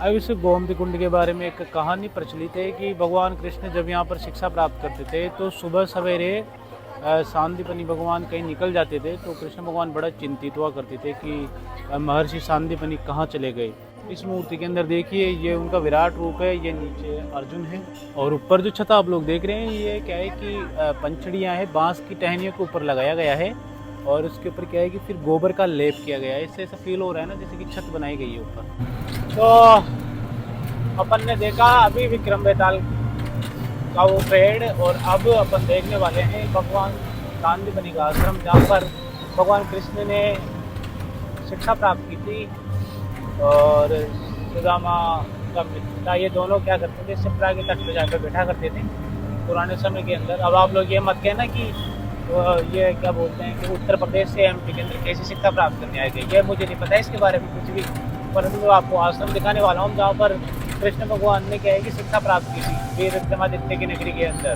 अब इस गोमती कुंड के बारे में एक कहानी प्रचलित है कि भगवान कृष्ण जब यहाँ पर शिक्षा प्राप्त करते थे तो सुबह सवेरे सांदीपनी भगवान कहीं निकल जाते थे तो कृष्ण भगवान बड़ा चिंतित हुआ करते थे कि महर्षि सांदीपनी कहाँ चले गए। इस मूर्ति के अंदर देखिए ये उनका विराट रूप है, ये नीचे अर्जुन है और ऊपर जो छता आप लोग देख रहे हैं ये क्या है कि पंचड़ियाँ हैं, बांस की टहनियों के ऊपर लगाया गया है और उसके ऊपर क्या है कि फिर गोबर का लेप किया गया है। इससे ऐसा फील हो रहा है ना जैसे कि छत बनाई गई है ऊपर। तो अपन ने देखा अभी विक्रम बेताल का वो पेड़ और अब अपन देखने वाले हैं भगवान सांदीपनी का आश्रम जहाँ पर भगवान कृष्ण ने शिक्षा प्राप्त की थी और सुदामा का मित्र था। ये दोनों क्या करते थे, शिप्रा के तट पर जाकर बैठा करते थे पुराने समय के अंदर। अब आप लोग ये मत कहना कि ये क्या बोलते हैं कि उत्तर प्रदेश से एमपी के अंदर कैसी शिक्षा प्राप्त करने आए गए, ये मुझे नहीं पता इसके बारे में कुछ भी, परंतु आपको आश्रम दिखाने वाला हूँ जहाँ पर कृष्ण भगवान ने क्या है कि शिक्षा प्राप्त की थी वीर विक्रमादित्य की नगरी के अंदर।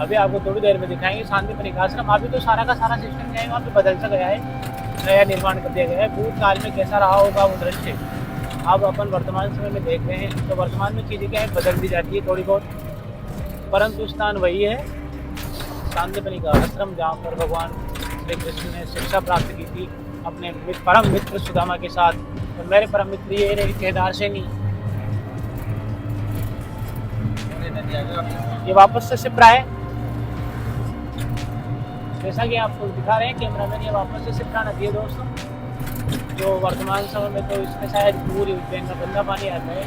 अभी आपको थोड़ी देर में दिखाएंगे सांदीपनी का आश्रम। अभी तो सारा का सारा सिस्टम क्या है वहाँ पे बदल सा गया है, नया निर्माण कर दिया गया है। भूतकाल में कैसा रहा होगा वो दृश्य अब अपन वर्तमान समय में देख रहे हैं। तो वर्तमान में चीज़ें क्या है बदल दी जाती है थोड़ी बहुत, परंतु स्थान वही है सांदीपनी का आश्रम जहाँ पर भगवान श्री कृष्ण ने शिक्षा प्राप्त की थी अपने परम मित्र सुदामा के साथ। और मेरे परम मित्र ये रहे केदार सेनी, ये वापस से शिप्रा है जैसा कि आपको दिखा रहे हैं कैमरामैन, ये वापस से शिप्रा नदी है दोस्तों। जो वर्तमान समय में तो इसमें शायद पूरी उज्जैन का गंदा पानी आता है।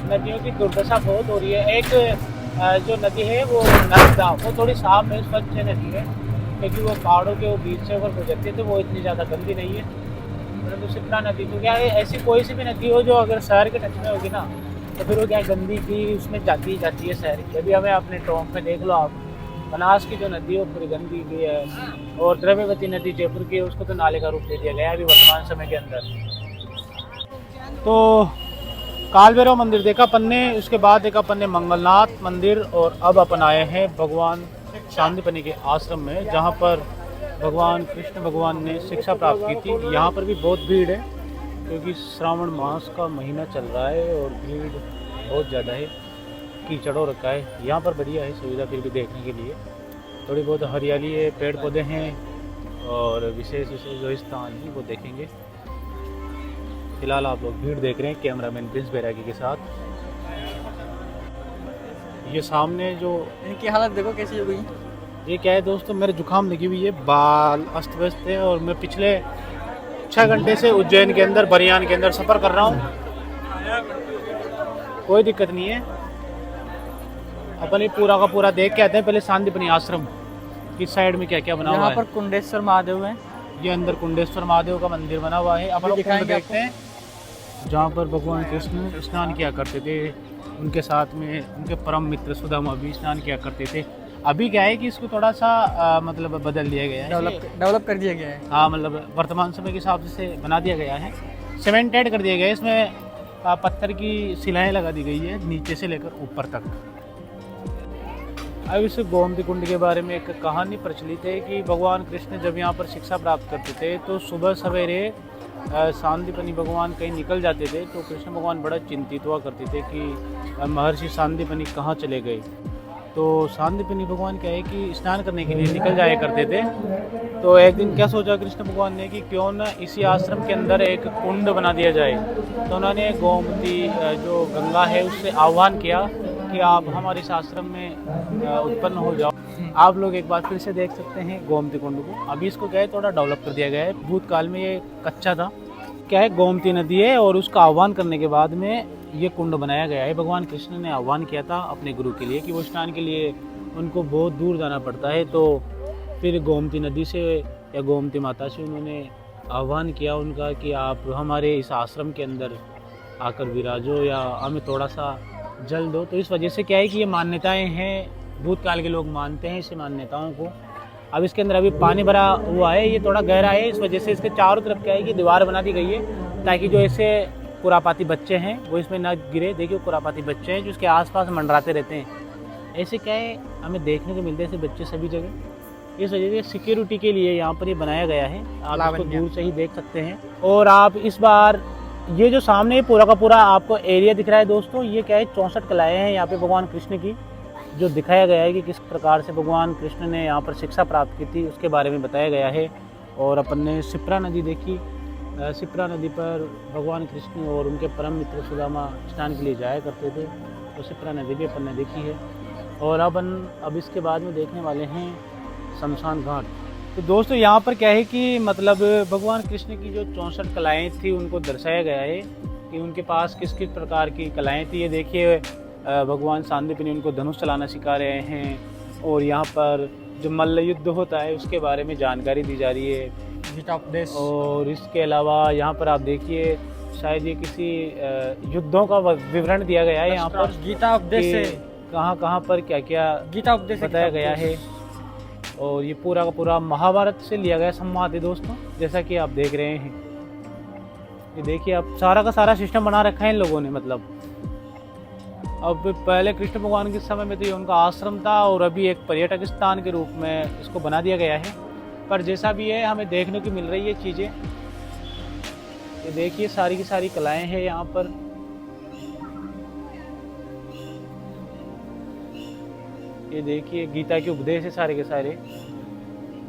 नदियों की दुर्दशा बहुत हो रही है। एक जो नदी है वो नर्मदा, वो थोड़ी साफ है, स्वच्छ नदी है क्योंकि वो पहाड़ों के वो बीच से अगर गुजरती है तो वो इतनी ज़्यादा गंदी नहीं है। परंतु शिप्रा नदी तो क्या है, ऐसी कोई सी भी नदी हो जो अगर शहर के टच में होगी ना तो फिर वो क्या गंदी की उसमें जाती है शहर की। अभी हमें अपने टोंक में देख लो आप, बनास की जो नदी है वो पूरी गंदी की है और द्रव्यवती नदी जयपुर की है उसको तो नाले का रूप दे दिया गया है अभी वर्तमान समय के अंदर। तो काल भैरव मंदिर देखा अपन ने, उसके बाद देखा अपन ने मंगलनाथ मंदिर और अब अपन आए हैं भगवान सांदीपनी के आश्रम में जहाँ पर भगवान कृष्ण भगवान ने शिक्षा प्राप्त की थी। यहाँ पर भी बहुत भीड़ है क्योंकि श्रावण मास का महीना चल रहा है और भीड़ बहुत ज़्यादा है, कीचड़ हो रखा है। यहाँ पर बढ़िया है सुविधा फिर भी देखने के लिए, थोड़ी बहुत हरियाली है, पेड़ पौधे हैं और विशेष जो स्थान है वो देखेंगे। फिलहाल आप लोग भीड़ देख रहे हैं कैमरामैन प्रिंस बैरागी के साथ। ये सामने जो इनकी हालत देखो कैसी हो गई। ये क्या है दोस्तों, मेरे जुकाम लगी हुई है, बाल अस्त व्यस्त है और मैं पिछले 6 घंटे से उज्जैन के अंदर बरियान के अंदर सफ़र कर रहा हूँ। कोई दिक्कत नहीं है, अपन ये पूरा का पूरा देख के आते हैं। पहले सांदीपनी आश्रम किस साइड में क्या क्या बना हुआ है। यहाँ पर कुंडेश्वर महादेव है, ये अंदर कुंडेश्वर महादेव का मंदिर बना हुआ है। अपन लोग देखते हैं जहाँ पर भगवान कृष्ण स्नान किया करते थे, उनके साथ में उनके परम मित्र सुदामा भी स्नान किया करते थे। अभी क्या है कि इसको थोड़ा सा मतलब बदल दिया गया है, डेवलप कर दिया गया है। हाँ, मतलब वर्तमान समय के हिसाब से बना दिया गया है, सीमेंटेड कर दिया गया है। इसमें पत्थर की सिलाएं लगा दी गई है नीचे से लेकर ऊपर तक। अब इस गोमती कुंड के बारे में एक कहानी प्रचलित है कि भगवान कृष्ण जब यहाँ पर शिक्षा प्राप्त करते थे तो सुबह सवेरे सांदीपनी भगवान कहीं निकल जाते थे तो कृष्ण भगवान बड़ा चिंतित हुआ करते थे कि महर्षि सांदीपनी कहाँ चले गए। तो सांदीपनी भगवान क्या है कि स्नान करने के लिए निकल जाया करते थे। तो एक दिन क्या सोचा कृष्ण भगवान ने कि क्यों ना इसी आश्रम के अंदर एक कुंड बना दिया जाए। तो उन्होंने गोमती जो गंगा है उससे आह्वान किया कि आप हमारे इस आश्रम में उत्पन्न हो जाओ। आप लोग एक बार फिर से देख सकते हैं गोमती कुंड को। अभी इसको क्या है थोड़ा डेवलप कर दिया गया है, भूतकाल में ये कच्चा था। क्या है गोमती नदी है और उसका आह्वान करने के बाद में ये कुंड बनाया गया है। भगवान कृष्ण ने आह्वान किया था अपने गुरु के लिए कि वो स्नान के लिए उनको बहुत दूर जाना पड़ता है, तो फिर गोमती नदी से या गोमती माता से उन्होंने आह्वान किया उनका कि आप हमारे इस आश्रम के अंदर आकर विराजो या हमें थोड़ा सा जल दो। तो इस वजह से क्या है कि ये मान्यताएं हैं, भूतकाल के लोग मानते हैं इस मान्यताओं को। अब इसके अंदर अभी पानी भरा हुआ है, ये थोड़ा गहरा है, इस वजह से इसके चारों तरफ क्या है कि दीवार बना दी गई है ताकि जो ऐसे कुरापाती बच्चे हैं वो इसमें ना गिरे। देखिए कुरापाती बच्चे हैं जो इसके आसपास मंडराते रहते हैं। ऐसे क्या है हमें देखने को मिलते हैं ऐसे बच्चे सभी जगह। इस वजह से सिक्योरिटी के लिए यहाँ पर ये बनाया गया है, आप इसको दूर से ही देख सकते हैं। और आप इस बार ये जो सामने ये पूरा का पूरा आपको एरिया दिख रहा है दोस्तों, ये क्या है 64 कलाएँ हैं यहाँ पे भगवान कृष्ण की, जो दिखाया गया है कि किस प्रकार से भगवान कृष्ण ने यहाँ पर शिक्षा प्राप्त की थी उसके बारे में बताया गया है। और अपन ने शिप्रा नदी देखी, शिप्रा नदी पर भगवान कृष्ण और उनके परम मित्र सुदामा स्नान के लिए जाया करते थे, तो शिप्रा नदी भी अपन ने देखी है। और अब इसके बाद में देखने वाले हैं शमशान घाट। तो दोस्तों यहाँ पर क्या है कि मतलब भगवान कृष्ण की जो 64 कलाएँ थी उनको दर्शाया गया है कि उनके पास किस किस प्रकार की कलाएँ थी। ये देखिए भगवान सांदीपनि उनको धनुष चलाना सिखा रहे हैं, और यहाँ पर जो मल्ल युद्ध होता है उसके बारे में जानकारी दी जा रही है, गीता उपदेश। और इसके अलावा यहाँ पर आप देखिए शायद ये किसी युद्धों का विवरण दिया गया है यहाँ पर, गीता उपदेश से कहाँ पर क्या क्या गीता उपदेश बताया गया है। और ये पूरा का पूरा महाभारत से लिया गया संवाद है दोस्तों, जैसा कि आप देख रहे हैं। ये देखिए अब सारा का सारा सिस्टम बना रखा है इन लोगों ने। मतलब अब पहले कृष्ण भगवान के समय में तो ये उनका आश्रम था, और अभी एक पर्यटक स्थान के रूप में इसको बना दिया गया है। पर जैसा भी है हमें देखने को मिल रही है चीज़ें। ये देखिए सारी की सारी कलाएं हैं यहाँ पर। ये देखिए गीता के उपदेश है सारे के सारे,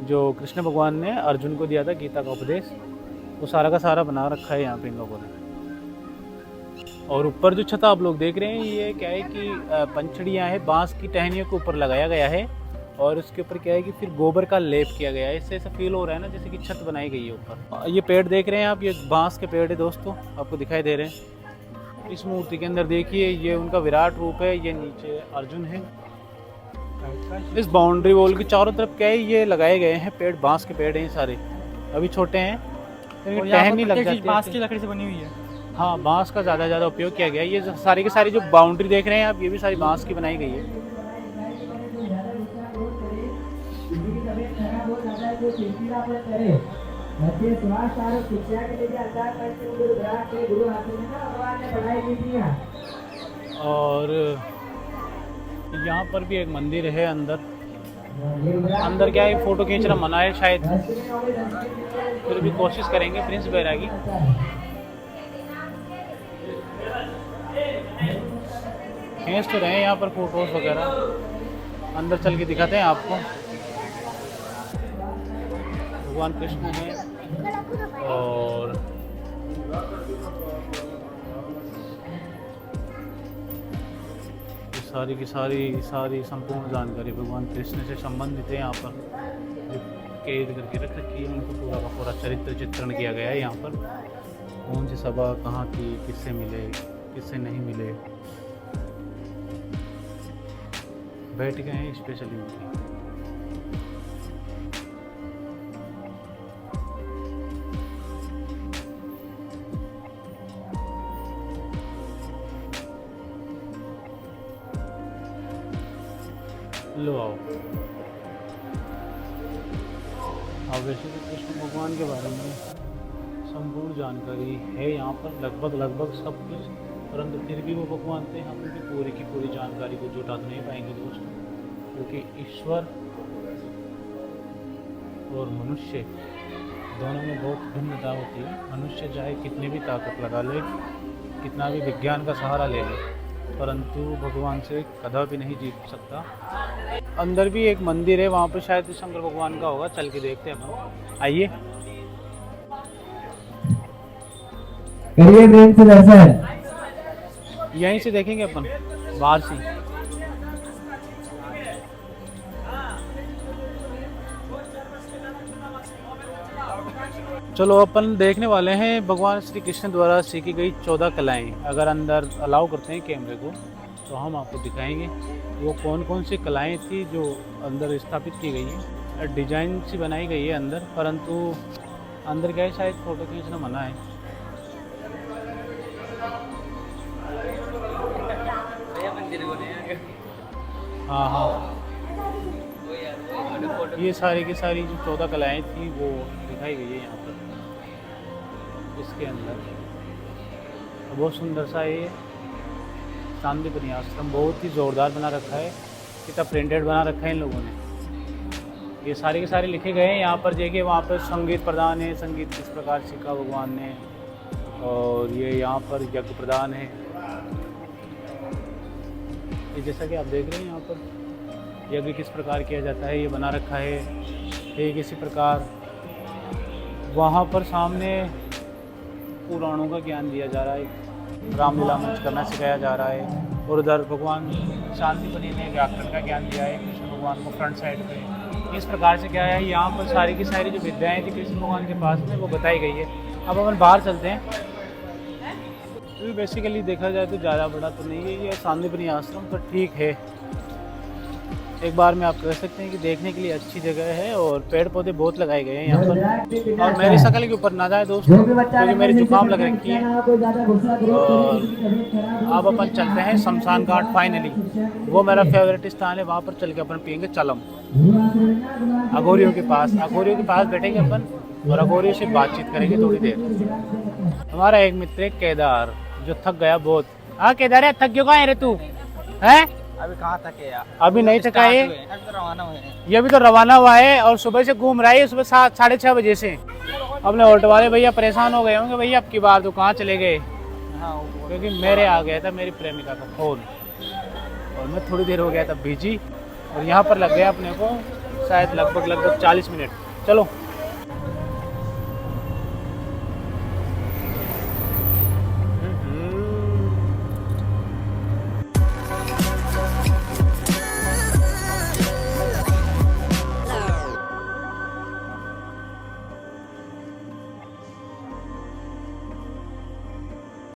जो कृष्ण भगवान ने अर्जुन को दिया था गीता का उपदेश, वो सारा का सारा बना रखा है यहाँ पे इन लोगों ने। और ऊपर जो छत आप लोग देख रहे हैं ये क्या है कि पंचड़ियाँ हैं, बांस की टहनियों के ऊपर लगाया गया है, और उसके ऊपर क्या है कि फिर गोबर का लेप किया गया है। इससे ऐसा फील हो रहा है ना जैसे कि छत बनाई गई है ऊपर। ये पेड़ देख रहे हैं आप, ये बांस के पेड़ है दोस्तों, आपको दिखाई दे रहे हैं। इस मूर्ति के अंदर देखिए ये उनका विराट रूप है, ये नीचे अर्जुन है। इस बाउंड्री वॉल की चारों तरफ क्या है ये लगाए गए हैं पेड़, बांस के पेड़ हैं सारे, अभी छोटे हैं, टहनी लग जाती है। बांस की लकड़ी से बनी हुई है। हाँ, बांस का ज़्यादा उपयोग किया गया है। ये सारी की सारी जो बाउंड्री देख रहे हैं आप, ये भी सारी बांस की बनाई गई है। और यहाँ पर भी एक मंदिर है अंदर क्या है फ़ोटो खींचना मना है शायद, फिर भी कोशिश करेंगे प्रिंस बैरागी। खींच तो रहे हैं यहाँ पर फोटोज वगैरह, अंदर चल के दिखाते हैं आपको। भगवान कृष्ण है और सारी की सारी संपूर्ण जानकारी भगवान कृष्ण से संबंधित है यहाँ पर, जो कैद करके रख रखी है। उनको पूरा का पूरा चरित्र चित्रण किया गया है यहाँ पर। कौन सी सभा कहाँ थी, किससे मिले, किससे नहीं मिले, बैठ गए हैं स्पेशली उनकी। लो आओ। अब वैसे तो कृष्ण भगवान के बारे में संपूर्ण जानकारी है यहाँ पर, लगभग सब कुछ, परंतु फिर भी वो भगवान थे, हम उनकी पूरी की पूरी जानकारी को जुटा तो नहीं पाएंगे दोस्तों, क्योंकि ईश्वर और मनुष्य दोनों में बहुत भिन्नता होती है। मनुष्य चाहे कितनी भी ताकत लगा ले, कितना भी विज्ञान का सहारा ले ले, परंतु भगवान से कदापि नहीं जीत सकता। अंदर भी एक मंदिर है, वहाँ पर शायद शंकर भगवान का होगा, चल के देखते हैं हम। आइए यहीं से देखेंगे अपन, बाहर से। चलो अपन देखने वाले हैं भगवान श्री कृष्ण द्वारा सीखी गई 14 कलाएं। अगर अंदर अलाउ करते हैं कैमरे को तो हम आपको दिखाएंगे वो कौन कौन सी कलाएं थी जो अंदर स्थापित की गई है। डिजाइन सी बनाई गई है अंदर, परंतु अंदर क्या है शायद फ़ोटो खींचना मना है। हाँ, ये सारी की सारी जो 14 कलाएं थी वो दिखाई गई है यहाँ पर इसके अंदर। बहुत सुंदर सा ये सांदीपनि आश्रम, बहुत ही ज़ोरदार बना रखा है, कितना प्रिंटेड बना रखा है इन लोगों ने। ये सारे के सारे लिखे गए हैं यहाँ पर। देखिए वहाँ पर संगीत प्रधान है, संगीत किस प्रकार सीखा भगवान ने, और ये यहाँ पर यज्ञ प्रदान है। ये जैसा कि आप देख रहे हैं यहाँ पर यज्ञ किस प्रकार किया जाता है, ये बना रखा है ठीक इसी प्रकार। वहाँ पर सामने पुराणों का ज्ञान दिया जा रहा है, रामलीला मंच करना सिखाया जा रहा है। और उधर भगवान शांतिपनी ने व्याकरण का ज्ञान दिया है कृष्ण भगवान को फ्रंट साइड पे। इस प्रकार से क्या है, यहाँ पर सारी की सारी जो विद्याएँ थी कृष्ण भगवान के पास में वो बताई गई है। अब अपन बाहर चलते हैं। तो बेसिकली देखा जाए तो ज़्यादा बड़ा तो नहीं है ये शांतिपनी आश्रम, तो ठीक है, एक बार में आप कह सकते हैं कि देखने के लिए अच्छी जगह है। और पेड़ पौधे बहुत लगाए गए हैं यहाँ पर। और मेरी शक्ल के ऊपर ना जाए दोस्तों, क्योंकि मेरी जुकाम लग रखी है। और अब अपन चलते हैं शमशान घाट फाइनली, वो मेरा फेवरेट स्थान है। वहाँ पर चल के अपन पियेंगे चलम अघोरियों के पास। अघोरियों के पास बैठेंगे अपन और अघोरियों से बातचीत करेंगे थोड़ी देर। हमारा एक मित्र है केदार, जो थक गया बहुत। हाँ केदार है, थक क्यों कहाँ है रे तू? है अभी कहाँ तक है यार? अभी नहीं थका है, अभी तो रवाना हुए हैं। ये भी तो रवाना हुआ है और सुबह से घूम रहा है, सुबह 7-6:30 बजे से। अपने ऑटो वाले भैया परेशान हो गए होंगे, भैया अब की बार तो कहाँ चले गए? हाँ, क्योंकि मेरे आ गया था मेरी प्रेमिका का फोन और मैं थोड़ी देर हो गया था बिजी। और यहाँ पर लग गया अपने को शायद लगभग 40 मिनट। चलो